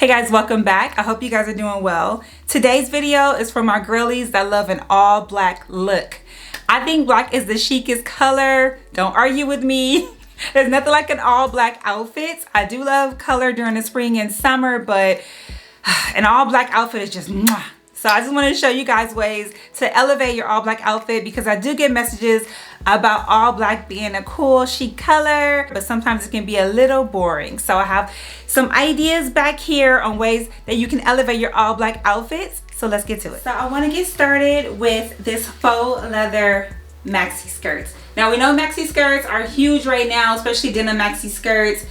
Hey guys, welcome back. I hope you guys are doing well. Today's video is for my girlies that love an all black look. I think black is the chicest color. Don't argue with me. There's nothing like an all black outfit. I do love color during the spring and summer, but an all black outfit is just mwah. So I just want to show you guys ways to elevate your all black outfit, because I do get messages about all black being a cool chic color, but sometimes it can be a little boring. So I have some ideas back here on ways that you can elevate your all black outfits. So let's get to it. So I want to get started with this faux leather maxi skirts. Now we know maxi skirts are huge right now, especially denim maxi skirts.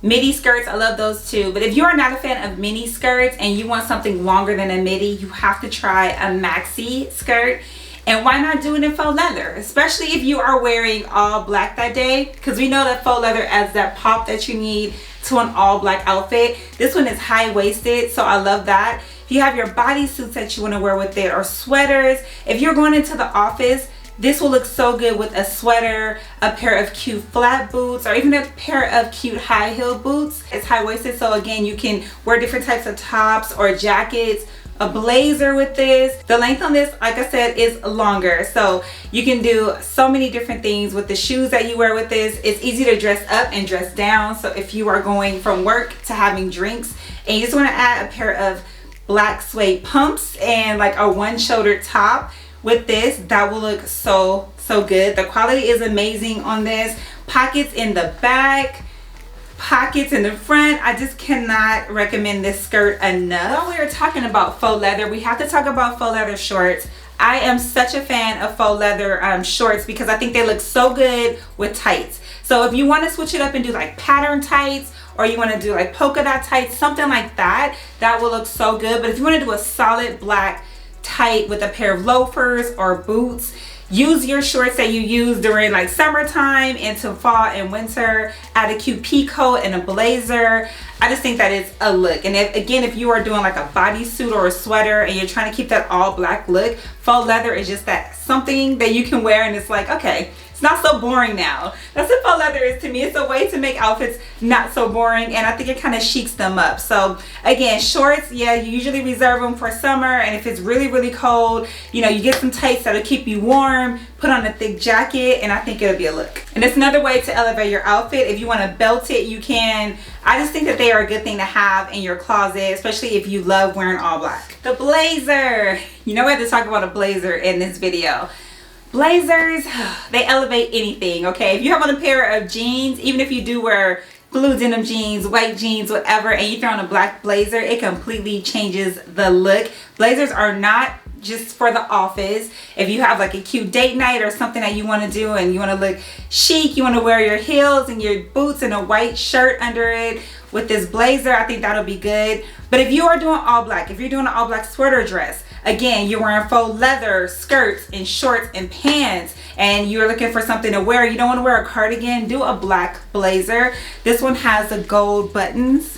Midi skirts, I love those too. But if you are not a fan of mini skirts and you want something longer than a midi, you have to try a maxi skirt. And why not do it in faux leather, especially if you are wearing all black that day, because we know that faux leather adds that pop that you need to an all black outfit. This one is high-waisted, so I love that. If you have your bodysuits that you want to wear with it, or sweaters, if you're going into the office, this will look so good with a sweater, a pair of cute flat boots, or even a pair of cute high heel boots. It's high-waisted, so again, you can wear different types of tops or jackets, a blazer with this. The length on this, like I said, is longer, so you can do so many different things with the shoes that you wear with this. It's easy to dress up and dress down, so if you are going from work to having drinks and you just want to add a pair of black suede pumps and like a one-shoulder top with this, that will look so good. The quality is amazing on this. Pockets in the back, pockets in the front. I just cannot recommend this skirt enough. While we are talking about faux leather, we have to talk about faux leather shorts. I am such a fan of faux leather shorts because I think they look so good with tights. So if you want to switch it up and do like pattern tights, or you want to do like polka dot tights, something like that, that will look so good. But if you want to do a solid black tight with a pair of loafers or boots, use your shorts that you use during like summertime into fall and winter. Add a cute pea coat and a blazer. I just think that is a look. And if you are doing like a bodysuit or a sweater and you're trying to keep that all black look, faux leather is just that something that you can wear and it's like, okay, it's not so boring now. That's what faux leather is to me. It's a way to make outfits not so boring, and I think it kind of chics them up. So again, shorts, yeah, you usually reserve them for summer, and if it's really cold, you know, you get some tights that'll keep you warm, put on a thick jacket, and I think it'll be a look. And it's another way to elevate your outfit. If you want to belt it, you can. I just think that they are a good thing to have in your closet, especially if you love wearing all black. The blazer. You know, we have to talk about a blazer in this video. Blazers, they elevate anything, okay? If you have on a pair of jeans, even if you do wear blue denim jeans, white jeans, whatever, and you throw on a black blazer, it completely changes the look. Blazers are not just for the office. If you have like a cute date night or something that you want to do and you want to look chic, you want to wear your heels and your boots and a white shirt under it with this blazer, I think that'll be good. But if you are doing all black, if you're doing an all black sweater dress, again, you're wearing faux leather skirts and shorts and pants, and you're looking for something to wear, you don't want to wear a cardigan, do a black blazer. This one has the gold buttons,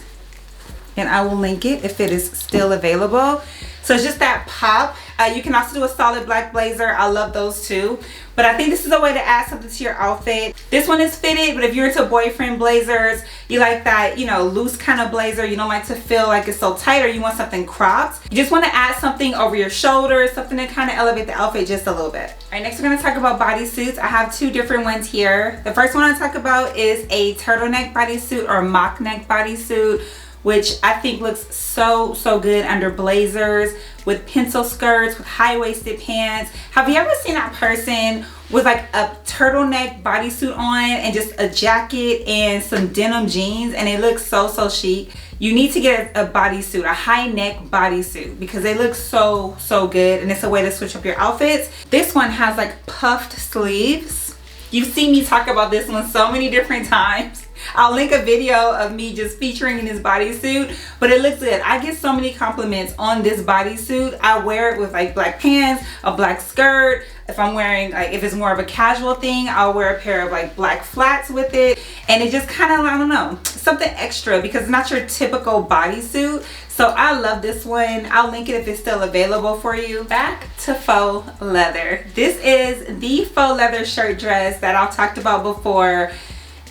and I will link it if it is still available. So it's just that pop. You can also do a solid black blazer. I love those too. But I think this is a way to add something to your outfit. This one is fitted, but if you're into boyfriend blazers, you like that, you know, loose kind of blazer, you don't like to feel like it's so tight, or you want something cropped, you just want to add something over your shoulders, something to kind of elevate the outfit just a little bit. All right, next we're going to talk about bodysuits. I have two different ones here. The first one I talk about is a turtleneck bodysuit or mock neck bodysuit, which I think looks so good under blazers, with pencil skirts, with high-waisted pants. Have you ever seen that person with like a turtleneck bodysuit on and just a jacket and some denim jeans, and it looks so chic? You need to get a bodysuit, a high neck bodysuit, because they look so good, and it's a way to switch up your outfits. This one has like puffed sleeves. You've seen me talk about this one so many different times. I'll link a video of me just featuring in this bodysuit, but it looks good. I get so many compliments on this bodysuit. I wear it with like black pants, a black skirt. If I'm wearing, like, if it's more of a casual thing, I'll wear a pair of like black flats with it, and it just kind of, I don't know, something extra, because it's not your typical bodysuit. So I love this one. I'll link it if it's still available for you. Back to faux leather. This is the faux leather shirt dress that I've talked about before.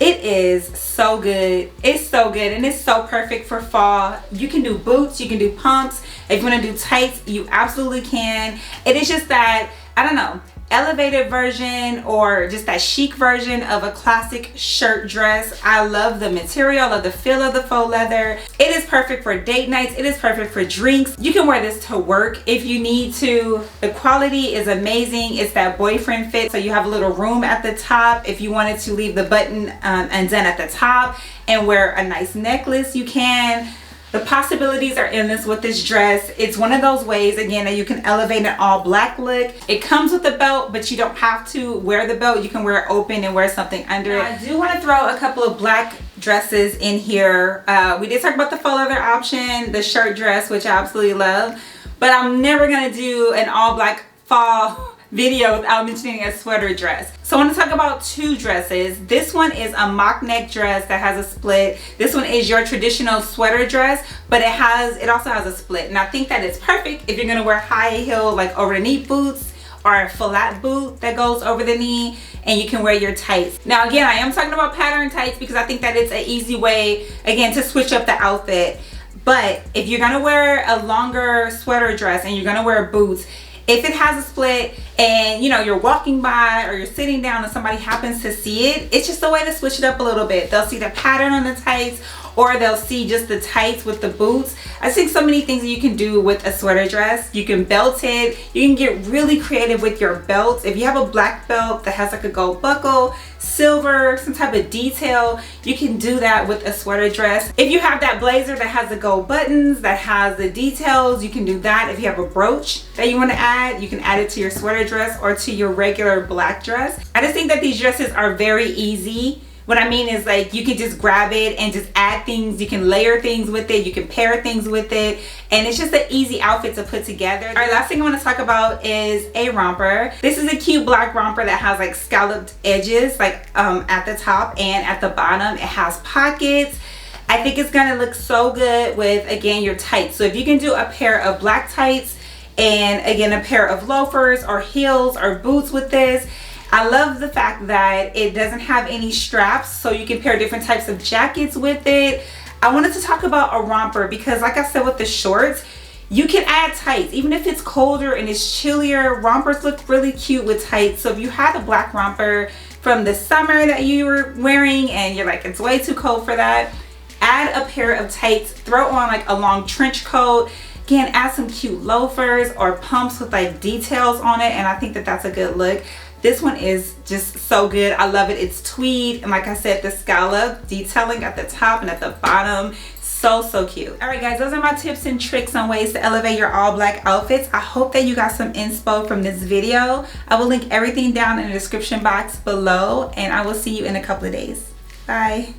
It is so good. It's so good and it's so perfect for fall. You can do boots, you can do pumps. If you want to do tights, you absolutely can. It is just that, I don't know, elevated version or just that chic version of a classic shirt dress. I love the material, I love the feel of the faux leather. It is perfect for date nights. It is perfect for drinks. You can wear this to work if you need to. The quality is amazing. It's that boyfriend fit, so you have a little room at the top. If you wanted to leave the button undone at the top and wear a nice necklace, you can. The possibilities are endless with this dress. It's one of those ways, again, that you can elevate an all black look. It comes with a belt, but you don't have to wear the belt. You can wear it open and wear something under it. I do want to throw a couple of black dresses in here. We did talk about the faux leather option, the shirt dress, which I absolutely love, but I'm never going to do an all black fall video without mentioning a sweater dress. So I want to talk about two dresses. This one is a mock neck dress that has a split. This one is your traditional sweater dress, but it also has a split. And I think that it's perfect if you're going to wear high heel, like over the knee boots, or a flat boot that goes over the knee, and you can wear your tights. Now again, I am talking about pattern tights because I think that it's an easy way, again, to switch up the outfit. But if you're going to wear a longer sweater dress and you're going to wear boots, if it has a split and you know you're walking by or you're sitting down and somebody happens to see it, it's just a way to switch it up a little bit. They'll see the pattern on the tights, or they'll see just the tights with the boots. I think so many things that you can do with a sweater dress. You can belt it. You can get really creative with your belts. If you have a black belt that has like a gold buckle, silver, some type of detail, you can do that with a sweater dress. If you have that blazer that has the gold buttons, that has the details, you can do that. If you have a brooch that you want to add, you can add it to your sweater dress or to your regular black dress. I just think that these dresses are very easy. What I mean is, like, you can just grab it and just add things. You can layer things with it. You can pair things with it. And it's just an easy outfit to put together. All right, last thing I want to talk about is a romper. This is a cute black romper that has like scalloped edges, like at the top and at the bottom. It has pockets. I think it's gonna look so good with, again, your tights. So if you can do a pair of black tights and, again, a pair of loafers or heels or boots with this. I love the fact that it doesn't have any straps, so you can pair different types of jackets with it. I wanted to talk about a romper because, like I said, with the shorts, you can add tights. Even if it's colder and it's chillier, rompers look really cute with tights. So if you had a black romper from the summer that you were wearing and you're like, it's way too cold for that, add a pair of tights, throw on like a long trench coat. Again, add some cute loafers or pumps with like details on it, and I think that that's a good look. This one is just so good. I love it. It's tweed, and like I said, the scallop detailing at the top and at the bottom. So cute. All right, guys, those are my tips and tricks on ways to elevate your all black outfits. I hope that you got some inspo from this video. I will link everything down in the description box below, and I will see you in a couple of days. Bye.